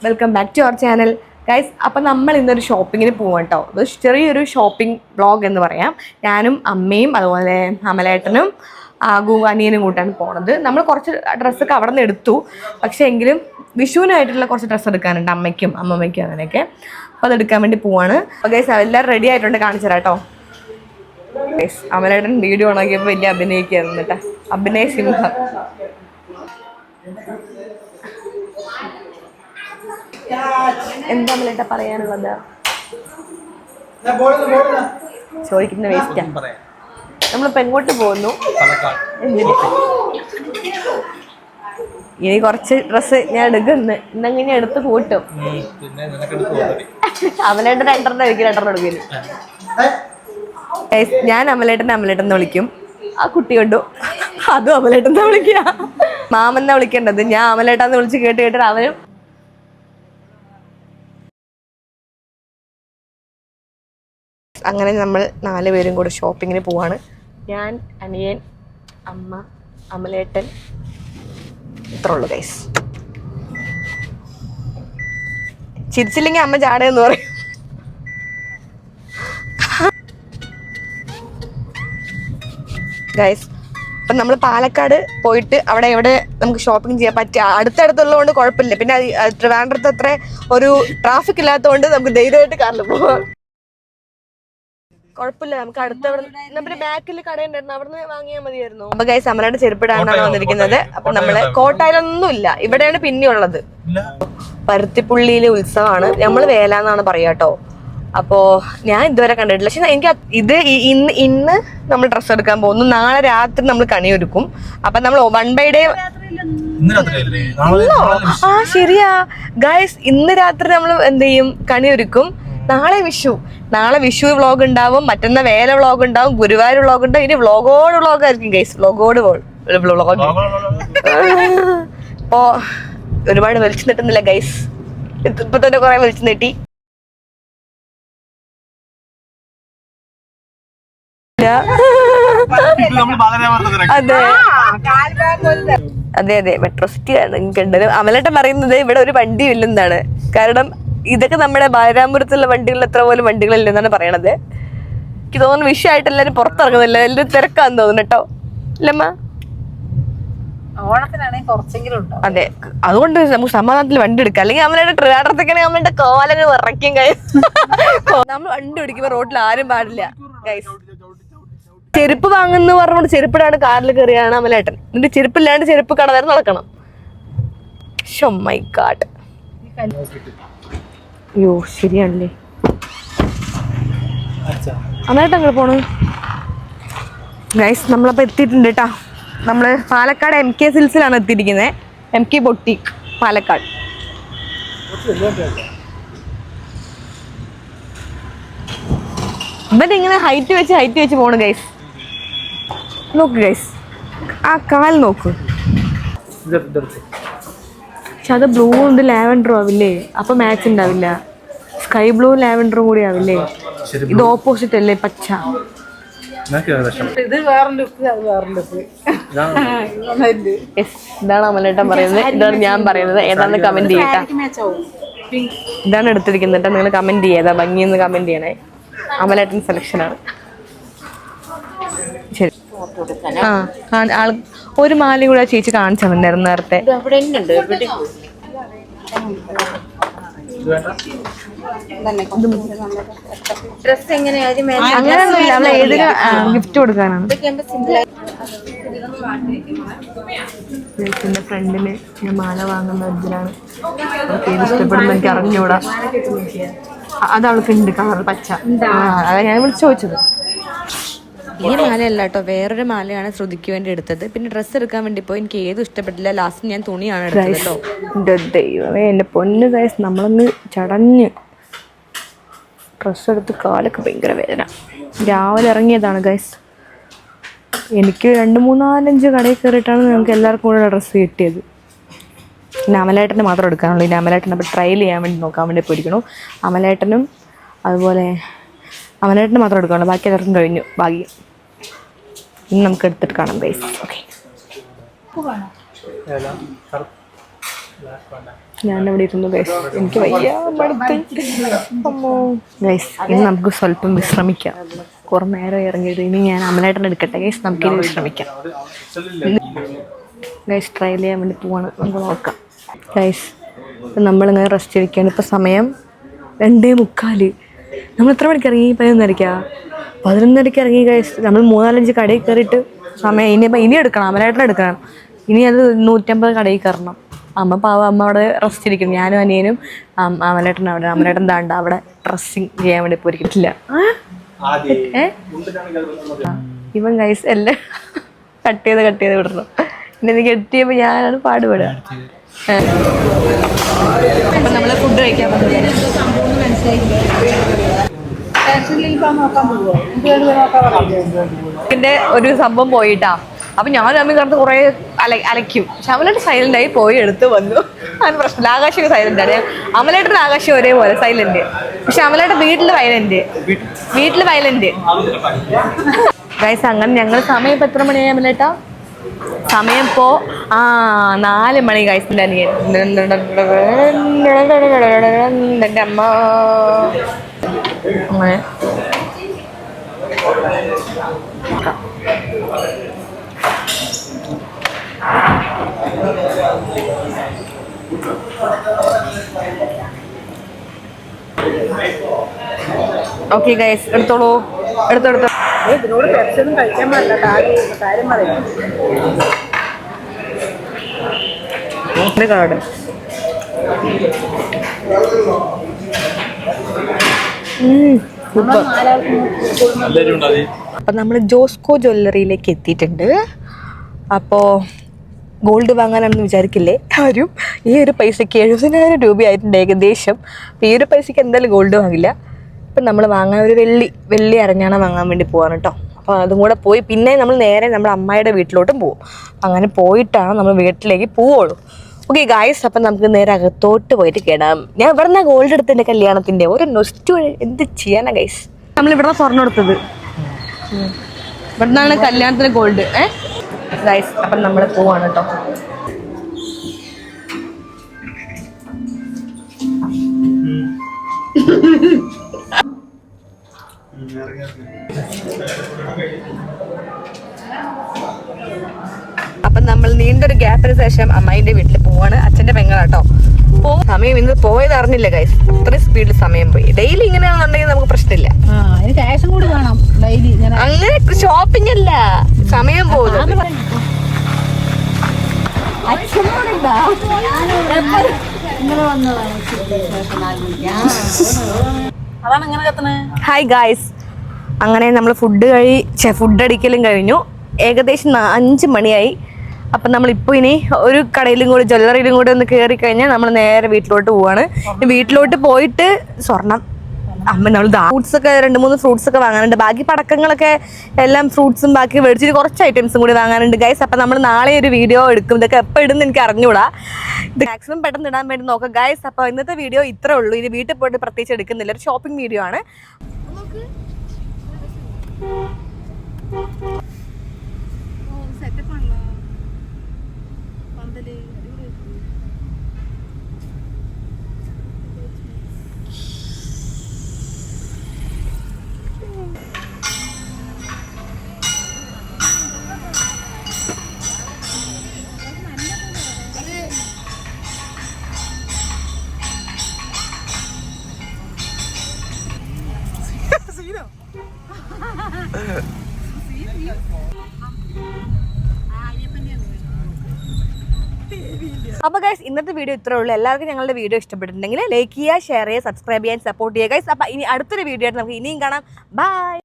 Welcome back to our channel guys. അപ്പം നമ്മൾ ഇന്നൊരു ഷോപ്പിങ്ങിന് പോവാം കേട്ടോ. അത് ചെറിയൊരു ഷോപ്പിംഗ് വ്ളോഗ് എന്ന് പറയാം. ഞാനും അമ്മയും അതുപോലെ അമലേട്ടനും അനിയനും കൂട്ടാണ് പോണത്. നമ്മൾ കുറച്ച് ഡ്രസ്സൊക്കെ അവിടെ നിന്ന് എടുത്തു. പക്ഷേ എങ്കിലും വിഷുവിനായിട്ടുള്ള കുറച്ച് ഡ്രസ്സ് എടുക്കാനുണ്ട് അമ്മയ്ക്കും അമ്മമ്മയ്ക്കും അങ്ങനെയൊക്കെ. അപ്പോൾ അതെടുക്കാൻ വേണ്ടി പോവാണ്. അപ്പോൾ ഗൈസ് എല്ലാവരും റെഡി ആയിട്ടുണ്ട്, കാണിച്ചു തരാം കേട്ടോ. ഗൈസ് അമലേട്ടൻ വീഡിയോ ഉണക്കിയപ്പോൾ വലിയ അഭിനയിക്കുകയായിരുന്നു കേട്ടോ. അഭിനയ സിംഹം. എന്താ അമലേട്ട പറയാനുള്ളത്? ചോദിക്കുന്ന വേസ്റ്റാ. നമ്മളിപ്പോ എങ്ങോട്ട് പോകുന്നു? ഇനി കുറച്ച് ഡ്രസ്സ് ഞാൻ എടുക്കുന്നു. ഇന്നങ്ങനെ എടുത്ത് കൂട്ടും. അമലേട്ടൻ രണ്ടെണ്ണം എനിക്ക് രണ്ടെണ്ണം എടുക്കും. ഞാൻ അമലേട്ടനെ വിളിക്കും. ആ കുട്ടി കണ്ടു, അതും അമലേട്ടനെ വിളിക്കുക. മാമനെ വിളിക്കേണ്ടത് ഞാൻ അമലേട്ടാന്ന് വിളിച്ച് കേട്ട് അവനും. അങ്ങനെ നമ്മൾ 4 പേരും കൂടെ ഷോപ്പിങ്ങിന് പോവാണ്. ഞാൻ, അനിയൻ, അമ്മ, അമലേട്ടൻ, ഇത്ര ഉള്ളു ഗൈസ്. ചിരിച്ചില്ലെങ്കിൽ അമ്മ ചാടേന്ന് പറയും. ഗൈസ് അപ്പം നമ്മൾ പാലക്കാട് പോയിട്ട് അവിടെ എവിടെ നമുക്ക് ഷോപ്പിംഗ് ചെയ്യാൻ പറ്റുക അടുത്തടുത്തുള്ളതുകൊണ്ട് കുഴപ്പമില്ല. പിന്നെ ട്രിവാൻഡ്രത്ത് അത്ര ഒരു ട്രാഫിക് ഇല്ലാത്തതുകൊണ്ട് നമുക്ക് ധൈര്യമായിട്ട് കാറിൽ പോവാം. കുഴപ്പമില്ല, നമുക്ക് അടുത്തവിടെ നമ്മുടെ ബാക്കിൽ കടയുണ്ടായിരുന്നു, അവിടെ നിന്ന് വാങ്ങിയാൽ മതിയായിരുന്നു. അപ്പൊ ഗൈസ് അമലയുടെ ചെരുപ്പിടാനാണ് വന്നിരിക്കുന്നത്. അപ്പൊ നമ്മള് കോട്ടായിലൊന്നും ഇല്ല, ഇവിടെയാണ് പിന്നെയുള്ളത്. പരുത്തിപ്പുള്ളിയിലെ ഉത്സവമാണ്. നമ്മള് വേലാന്നാണ് പറയാട്ടോ. അപ്പോ ഞാൻ ഇതുവരെ കണ്ടിട്ടില്ല. പക്ഷെ എനിക്ക് ഇത് ഇന്ന് നമ്മൾ ഡ്രസ്സ് എടുക്കാൻ പോകുന്നു. നാളെ രാത്രി നമ്മൾ കണിയൊരുക്കും. അപ്പൊ നമ്മൾ 1 by day. ആ ശരിയാ ഗൈസ്, ഇന്ന് രാത്രി നമ്മൾ എന്ത് ചെയ്യും? കണിയൊരുക്കും. നാളെ വിഷു വ്ളോഗ് ഉണ്ടാവും, മറ്റന്നാ വേല വ്ളോഗ് ഉണ്ടാവും, ഗുരുവായൂർ വ്ളോഗ് ഉണ്ടാവും. ഇനി വ്ളോഗോട് വ്ളോഗ് ആയിരിക്കും ഗൈസ്. വ്ളോഗ് അപ്പോ ഒരുപാട് വലിച്ചു നീട്ടുന്നില്ല ഗൈസ്. ഇപ്പൊ തന്നെ കുറെ വലിച്ചു നീട്ടി. അതെ മെട്രോ സിറ്റി ആണ്. അമലേട്ടൻ പറയുന്നത് ഇവിടെ ഒരു വണ്ടിയും ഇല്ലെന്നാണ്. കാരണം ഇതൊക്കെ നമ്മുടെ ബാലരാമപുരത്തുള്ള വണ്ടികളിൽ എത്ര പോലും വണ്ടികളില്ലെന്നാണ് പറയണത്. എനിക്ക് തോന്നുന്നു വിഷയമായിട്ട് എല്ലാവരും പുറത്തിറങ്ങുന്നില്ല, എല്ലാവരും തിരക്കാന്ന് തോന്നുന്നു കേട്ടോ. ഇല്ലമ്മ? ഓണത്തിനാണെങ്കിൽ കുറച്ചെങ്കിലും ഉണ്ടാവും. അതെ, അതുകൊണ്ട് നമുക്ക് സമാധാനത്തിൽ വണ്ടി എടുക്കാം. അല്ലെങ്കിൽ നമ്മളുടെ ട്രിവാൻഡ്രത്തേക്കാണെങ്കിൽ നമ്മളുടെ കോലങ്ങൾ വിറയ്ക്കും ഗൈസ്. നമ്മൾ വണ്ടി ഓടിക്കുമ്പോൾ റോഡിൽ ആരും പാടില്ല ഗൈസ്. ചെരുപ്പ് വാങ്ങുന്ന പറഞ്ഞോണ്ട് ചെരുപ്പിടാണ് കാറിൽ കയറിയാണ് അമലേട്ടൻ. എന്നിട്ട് ചെരുപ്പില്ലാണ്ട് ചെരുപ്പ് കട വരെ നടക്കണം. Show my God. അയ്യോ ശരിയാണല്ലേ. അമലേട്ടൻ അങ്ങനെ പോണു ഗൈസ്. നമ്മളപ്പോൾ എത്തിയിട്ടുണ്ട് കേട്ടോ. നമ്മൾ പാലക്കാട് MK സിൽസിലാണ് എത്തിയിരിക്കുന്നത്. MK boutique Palakkad. ഇവന്റെ ഇങ്ങനെ ഹൈറ്റ് വെച്ച് പോണു ഗൈസ്. നോക്ക് ഗൈസ്, ആ കാൽ നോക്ക്. പക്ഷെ അത് ബ്ലൂ ഉണ്ട് ലാവൻഡറും ആവില്ലേ? അപ്പൊ മാച്ച് ഉണ്ടാവില്ല. സ്കൈ ബ്ലൂ ലാവൻഡറും കൂടി ആവില്ലേ? ഇത് ഓപ്പോസിറ്റ് അല്ലേ, പച്ച. ഇത് വേറെ ലുക്ക്, അത് വേറെ ലുക്ക്. ഇതാണ് അമലേട്ടൻ പറയുന്നത്, ഇതാണ് ഞാൻ പറയുന്നത്. ഏതാന്ന് കമന്റ് ചെയ്യട്ടാ. ഇതാണ് എടുത്തിരിക്കുന്നത്. നിങ്ങൾ കമന്റ് ചെയ്താ ഭംഗിയെന്ന് കമന്റ് ചെയ്യണേ. അമലേട്ടൻ സെലക്ഷനാണ്. ശരി. ഒരു മാല കൂടെ ചേച്ചി കാണിച്ചു തന്നിരുന്നു നേരത്തെ. അങ്ങനെയൊന്നുമില്ല, നമ്മൾ ഏതൊരു ഗിഫ്റ്റ് കൊടുക്കാനാണ്. ചേച്ചിന്റെ ഫ്രണ്ടിന് ഞാൻ മാല വാങ്ങുന്ന ഇതിലാണ്. ഏത് ഇഷ്ടപ്പെടുമ്പോ എനിക്ക് അറിഞ്ഞൂടാ. അത് അവൾക്ക് ഉണ്ട് കളർ പച്ച. അതാ ഞാൻ വിളിച്ചു ചോദിച്ചത്. ഈ മാലയല്ല കേട്ടോ, വേറൊരു മാലയാണ് ശ്രുതിക്ക് വേണ്ടി എടുത്തത്. പിന്നെ ഡ്രസ്സ് എടുക്കാൻ വേണ്ടി പോയി എനിക്ക് ഏതും ഇഷ്ടപ്പെട്ടില്ല. ലാസ്റ്റ് ഞാൻ തുണിയാണ് എടുത്തത് കേട്ടോ. ദൈവമേ എൻ്റെ പൊന്ന് ഗൈസ്, നമ്മളൊന്ന് ചടഞ്ഞ് ഡ്രസ്സ് എടുത്ത് കാലൊക്കെ ഭയങ്കര വേദന. രാവിലെ ഇറങ്ങിയതാണ് ഗൈസ്. എനിക്ക് 2, 3, 4, 5 കടയിൽ കയറിയിട്ടാണ് ഞങ്ങൾക്ക് എല്ലാവർക്കും കൂടെ ഡ്രസ്സ് കിട്ടിയത്. പിന്നെ അമലേട്ടന് മാത്രം എടുക്കാനുള്ളൂ. ഇനി അമലേട്ടനെ അപ്പോൾ ട്രയൽ ചെയ്യാൻ വേണ്ടി നോക്കാൻ വേണ്ടി പോയിരിക്കണു. അമലേട്ടനും അതുപോലെ അമലേട്ടന് മാത്രം എടുക്കാനുള്ളൂ, ബാക്കി എല്ലാവർക്കും കഴിഞ്ഞു ഭാഗ്യം. ഇനി നമുക്ക് എടുത്തിട്ട് കാണാം ഗൈസ്. ഓക്കെ ഞാനവിടെ ഇരുന്നു ഗൈസ്. എനിക്ക് വയ്യ മടുത്ത്. അമ്മോ ഗൈസ്, ഇനി നമുക്ക് സ്വല്പം വിശ്രമിക്കാം. കുറെ നേരം ഇറങ്ങിയത്. ഇനി ഞാൻ അമലേട്ടൻ എടുക്കട്ടെ ഗൈസ്, നമുക്കിനി വിശ്രമിക്കാം. ഗൈസ് ട്രയൽ ചെയ്യാൻ വേണ്ടി പോവാണ്. നമുക്ക് നോക്കാം ഗൈസ്. ഇപ്പം നമ്മളിങ്ങനെ റെസ്റ്റ് ഇരിക്കുകയാണ്. ഇപ്പം സമയം 2:45. നമ്മൾ എത്ര മണിക്ക് ഇറങ്ങി? 11:30 ഇറങ്ങി ഗൈസ്. നമ്മൾ 3-4 കടയിൽ കയറിയിട്ട് സമയം ഇനി എടുക്കണം. അമലേട്ടൻ എടുക്കണം. ഇനി അത് 150 കടയിൽ കയറണം. അമ്മ പാവ, അമ്മ അവിടെ റെസ്റ്റ് ഇരിക്കണം. ഞാനും അനിയനും അമലേട്ടൻ അവിടെ. അമലേട്ടൻ താണ്ട അവിടെ ഡ്രസ്സിങ് ചെയ്യാൻ വേണ്ടി പോയിരിക്കില്ല. ഇവൻ ഗൈസ് എല്ലാം കട്ട് ചെയ്ത് വിടണം. പിന്നെ എനിക്ക് എഡിറ്റ് ചെയ്യുമ്പോൾ ഞാനാണ് പാടുപെടുക. അപ്പം നമ്മൾ ഫുഡ് കഴിക്കാൻ ഇതിൻ്റെ ഒരു സംഭവം പോയിട്ടാ. അപ്പം ഞാൻ അമ്മ കിടന്ന് കുറേ അലയ്ക്കും. പക്ഷെ അമലേട്ടൻ സൈലൻ്റായി പോയി എടുത്ത് വന്നു. അതിന് പ്രശ്നമില്ല. ആകാശമൊക്കെ സൈലൻ്റാണ്. അമലേട്ടൻ ആകാശം ഒരേപോലെ സൈലന്റ്. പക്ഷെ അമലേട്ടൻ വീട്ടിൽ വയലന്റ് ഗൈസ്. അങ്ങനെ ഞങ്ങൾ സമയം ഇപ്പം എത്ര മണിയായി അമലേട്ടാ? സമയം ഇപ്പോൾ 4 മണി ഗൈസിൻ്റെ അനിയൻ. എൻ്റെ അമ്മ അങ്ങനെ ഓക്കെ ഗൈസ്, എടുത്തോളൂ. ഇതിനോട് പെപ്സിയൊന്നും കഴിക്കാൻ പാടില്ല. കാര്യം പറയാം. കാർഡ് അപ്പം നമ്മൾ ജോസ്കോ ജ്വല്ലറിയിലേക്ക് എത്തിയിട്ടുണ്ട്. അപ്പോൾ ഗോൾഡ് വാങ്ങാനാണെന്ന് വിചാരിക്കില്ലേ ആരും. ഈ ഒരു പൈസയ്ക്ക് 70,000 രൂപയായിട്ടുണ്ട് ഏകദേശം. അപ്പോൾ ഈ ഒരു പൈസയ്ക്ക് എന്തായാലും ഗോൾഡ് വാങ്ങില്ല. ഇപ്പം നമ്മൾ വാങ്ങാൻ ഒരു വെള്ളി അരഞ്ഞാണ വാങ്ങാൻ വേണ്ടി പോവാണ് കേട്ടോ. അപ്പോൾ അതും കൂടെ പോയി പിന്നെ നമ്മൾ നേരെ നമ്മുടെ അമ്മായിയുടെ വീട്ടിലോട്ടും പോകും. അങ്ങനെ പോയിട്ടാണ് നമ്മൾ വീട്ടിലേക്ക് പോവുള്ളൂ. ഓക്കെ ഗായ്സ്, അപ്പം നമുക്ക് നേരെ അകത്തോട്ട് പോയിട്ട് കേടാം. ഞാൻ ഇവിടെ നിന്നാണ് ഗോൾഡ് എടുത്തതിൻ്റെ കല്യാണത്തിൻ്റെ ഒരു നൊസ്റ്റു. എന്ത് ചെയ്യാനാ ഗൈസ്? നമ്മൾ ഇവിടെ സ്വർണ്ണം എടുത്തത്. ഇവിടെ നിന്നാണ് കല്യാണത്തിന് ഗോൾഡ്. ഗൈസ് അപ്പം നമ്മൾ പോവാണ് കേട്ടോ. അപ്പം നമ്മൾ നീണ്ടൊരു ഗ്യാപ്പിന് ശേഷം അമ്മായിന്റെ വീട്ടിൽ പോവാണ്. അച്ഛന്റെ പെങ്ങളാട്ടോ. സമയം ഇന്ന് പോയത് അറിഞ്ഞില്ല ഗൈസ്. അത്രയും സ്പീഡിൽ സമയം പോയി. ഡെയിലി ഇങ്ങനെയാണെന്നുണ്ടെങ്കിൽ നമുക്ക് പ്രശ്നമില്ല. അങ്ങനെ ഷോപ്പിംഗ് അല്ല, സമയം പോകുന്നത്. ഹായ് ഗായ്സ്, അങ്ങനെ നമ്മൾ ഫുഡ് അടിക്കലും കഴിഞ്ഞു. ഏകദേശം 5 മണിയായി. അപ്പം നമ്മളിപ്പോൾ ഇനി ഒരു കടയിലും കൂടി ജ്വല്ലറിയിലും കൂടി ഒന്ന് കയറി കഴിഞ്ഞാൽ നമ്മൾ നേരെ വീട്ടിലോട്ട് പോവാണ്. വീട്ടിലോട്ട് പോയിട്ട് സ്വർണം നമ്മൾ ഫ്രൂട്ട്സ് ഒക്കെ 2-3 ഫ്രൂട്ട്സ് ഒക്കെ വാങ്ങാനുണ്ട്. ബാക്കി പടക്കങ്ങളൊക്കെ എല്ലാം ഫ്രൂട്ട്സും ബാക്കി മേടിച്ചിട്ട് കുറച്ച് ഐറ്റംസും കൂടി വാങ്ങാനുണ്ട് ഗൈസ്. അപ്പം നമ്മൾ നാളെ ഒരു വീഡിയോ എടുക്കും. ഇതൊക്കെ എപ്പോൾ ഇടുന്ന് എനിക്ക് അറിഞ്ഞൂടാ. ഇത് മാക്സിമം പെട്ടെന്ന് ഇടാൻ വേണ്ടി നോക്കാം ഗൈസ്. അപ്പോൾ ഇന്നത്തെ വീഡിയോ ഇത്രേ ഉള്ളൂ. ഇത് വീട്ടിൽ പോയിട്ട് പ്രത്യേകിച്ച് എടുക്കുന്നില്ല. ഒരു ഷോപ്പിംഗ് വീഡിയോ ആണ്. അപ്പോൾ ഗൈസ് ഇന്നത്തെ വീഡിയോ ഇത്രേ ഉള്ളൂ. എല്ലാവർക്കും ഞങ്ങളുടെ വീഡിയോ ഇഷ്ടപ്പെട്ടിട്ടുണ്ടെങ്കിൽ ലൈക്ക് ചെയ്യുക, ഷെയർ ചെയ്യുക, സബ്സ്ക്രൈബ് ചെയ്യാൻ, സപ്പോർട്ട് ചെയ്യുക ഗൈസ്. അപ്പോൾ ഇനി അടുത്തൊരു വീഡിയോ ആയിട്ട് നമുക്ക് ഇനിയും കാണാം. ബൈ.